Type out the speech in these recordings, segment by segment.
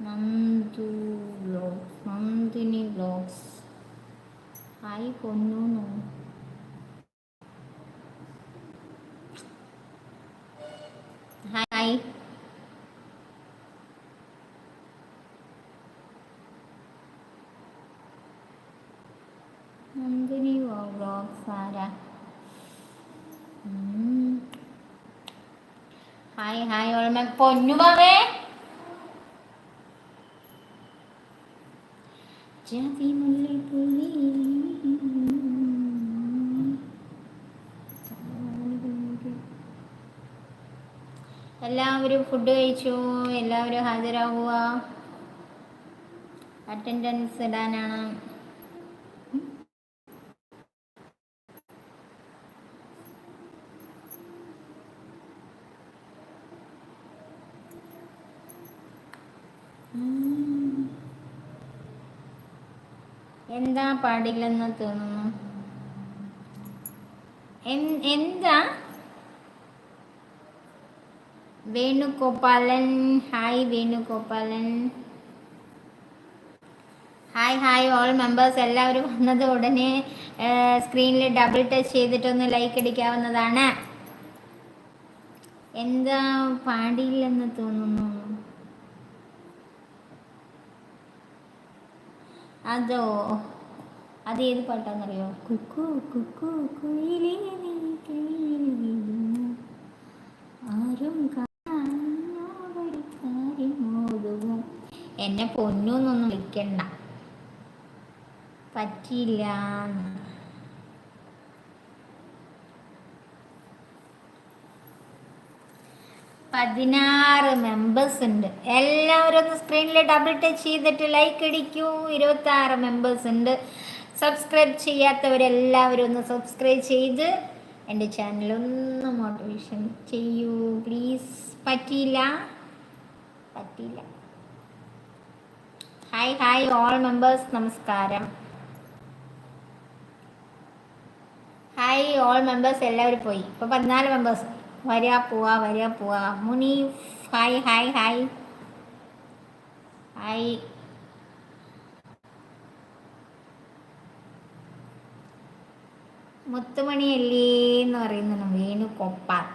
Nandu vlogs, Nandini vlogs. Hi പൊന്നു. Hi. Nandini vlogs ആരാ? Hi hi ഓൾമ പൊന്നു ബാവേ. ജാതി മുല്ലപ്പൂവേ. എല്ലാവരും ഫുഡ് കഴിച്ചു. എല്ലാവരും ഹാജരാകുക. അറ്റൻഡൻസ് ഇടാനാണ്. എന്താ പാടില്ലെന്ന് തോന്നുന്നു. എന്താ Venugopalan? Hi Venugopalan. Hi hi all members. എല്ലാവരും വന്നത് ഉടനെ സ്ക്രീനിൽ ഡബിൾ ടച്ച് ചെയ്തിട്ടൊന്ന് ലൈക്ക് അടിക്കാവുന്നതാണ്. എന്താ പാടില്ലെന്ന് തോന്നുന്നു. അതോ, അത് ഏത് പാട്ടാന്നറിയോ? കുക്കു കുക്കു കുയിലേ നീ കിളിയിൽ വീഴുന്നു, ആരും കാണാനോടൊരു കാര്യം ഓതുന്നു. എന്നെ പൊന്നൂന്നൊന്നും വിളിക്കണ്ട, പറ്റിയില്ല. 16 മെമ്പേഴ്സ് ഉണ്ട്. എല്ലാവരും ഒന്ന് സ്ക്രീനിൽ ഡബിൾ ടച്ച് ചെയ്തിട്ട് ലൈക്ക് അടിക്കൂ. 26 മെമ്പേഴ്സ് ഉണ്ട്. സബ്സ്ക്രൈബ് ചെയ്യാത്തവരെല്ലാവരും ഒന്ന് സബ്സ്ക്രൈബ് ചെയ്ത് എൻ്റെ ചാനലൊന്ന് മോട്ടിവേഷൻ ചെയ്യൂ പ്ലീസ്. പറ്റിയില്ല. ഹായ് ഹായ് ഓൾ മെമ്പേഴ്സ്, നമസ്കാരം. Hi all members. എല്ലാവരും പോയി. ഇപ്പോൾ 14 മെമ്പേഴ്സ്. വരിക പോവാ. Muneef hi hi hi hi. മുത്തുമണിയല്ലേ എന്ന് പറയുന്നു Venugopal.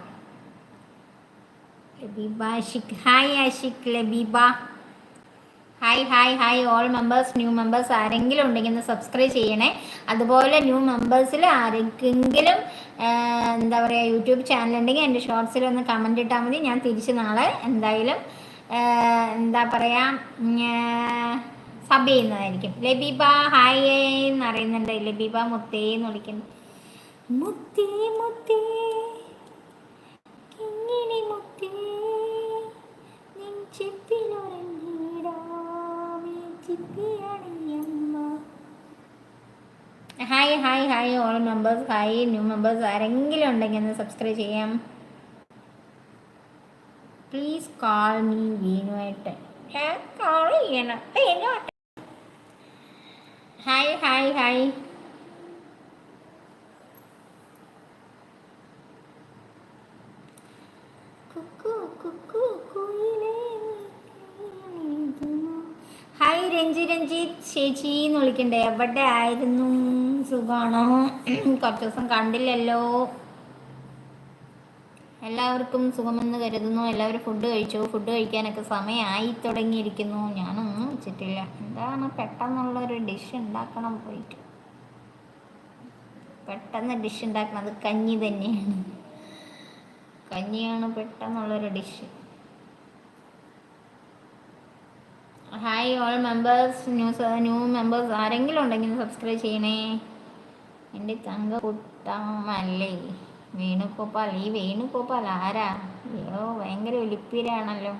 Labeeba Ashiq hi. Ashiq Labeeba hi hi hi all members. New members ആരെങ്കിലും ഉണ്ടെങ്കിൽ ഒന്ന് സബ്സ്ക്രൈബ് ചെയ്യണേ. അതുപോലെ ന്യൂ മെമ്പേഴ്സിൽ ആരെങ്കിലും എന്താ പറയുക യൂട്യൂബ് ചാനൽ ഉണ്ടെങ്കിൽ എൻ്റെ ഷോർട്സിൽ ഒന്ന് കമൻറ്റ് ഇട്ടാൽ മതി. ഞാൻ തിരിച്ച് നാളെ എന്തായാലും എന്താ പറയുക സബ് ചെയ്യുന്നതായിരിക്കും. ലബീബ ഹായ് എന്ന് അറിയുന്നുണ്ട്. ലബീബ മുത്തേ എന്ന് വിളിക്കുന്നു. മുത്തേ മുത്തേ കിങ്ങിണി മുത്തേ നിൻ ചിപ്പിലൊരഞ്ഞിടാമേ ചിപ്പിയണിയമ്മ. Hi hi hi all members. Hi new members ആരെങ്കിലും ഉണ്ടെങ്കിൽ ഒന്ന് സബ്സ്ക്രൈബ് ചെയ്യാം പ്ലീസ്. കോൾ മീ വേണുവേട്ടൻ. കോൾ ചെയ്യണം. Hi hi hi. Hi Ranjith ചേച്ചി എന്ന് വിളിക്കണ്ടേ? എവിടെ ആയിരുന്നു? സുഖമാണോ? കുറച്ച് ദിവസം കണ്ടില്ലല്ലോ. എല്ലാവർക്കും സുഖമെന്ന് കരുതുന്നു. എല്ലാവരും ഫുഡ് കഴിച്ചു. ഫുഡ് കഴിക്കാനൊക്കെ സമയമായി തുടങ്ങിയിരിക്കുന്നു. ഞാനൊന്നും വെച്ചിട്ടില്ല. എന്താണ് പെട്ടെന്നുള്ളൊരു ഡിഷ് ഉണ്ടാക്കണം പോയിട്ട്. പെട്ടെന്ന് ഡിഷ് ഉണ്ടാക്കണം. അത് കഞ്ഞി തന്നെയാണ്. കഞ്ഞിയാണ് പെട്ടെന്നുള്ളൊരു dish. Hi all members. New members ആരെങ്കിലും ഉണ്ടെങ്കിൽ സബ്സ്ക്രൈബ് ചെയ്യണേ. എൻ്റെ തങ്ക കുട്ടമല്ലേ വേണുഗോപാൽ. ഈ വേണുഗോപാൽ ആരാ? അയ്യോ, ഭയങ്കര ഒലിപ്പീരാണല്ലോ.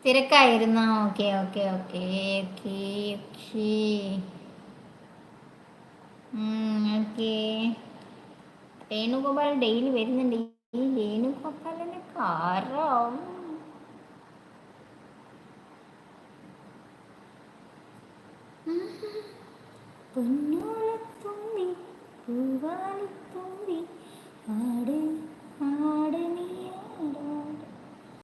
തിരക്കായിരുന്നോ? Okay okay okay okay okay okay. Venugopal daily വരുന്നുണ്ട്. ഈ വേണുഗോപാലിന് കാരം പൊന്നോളത്തുമ്പി പൂവാലിത്തുമ്പി ആടേ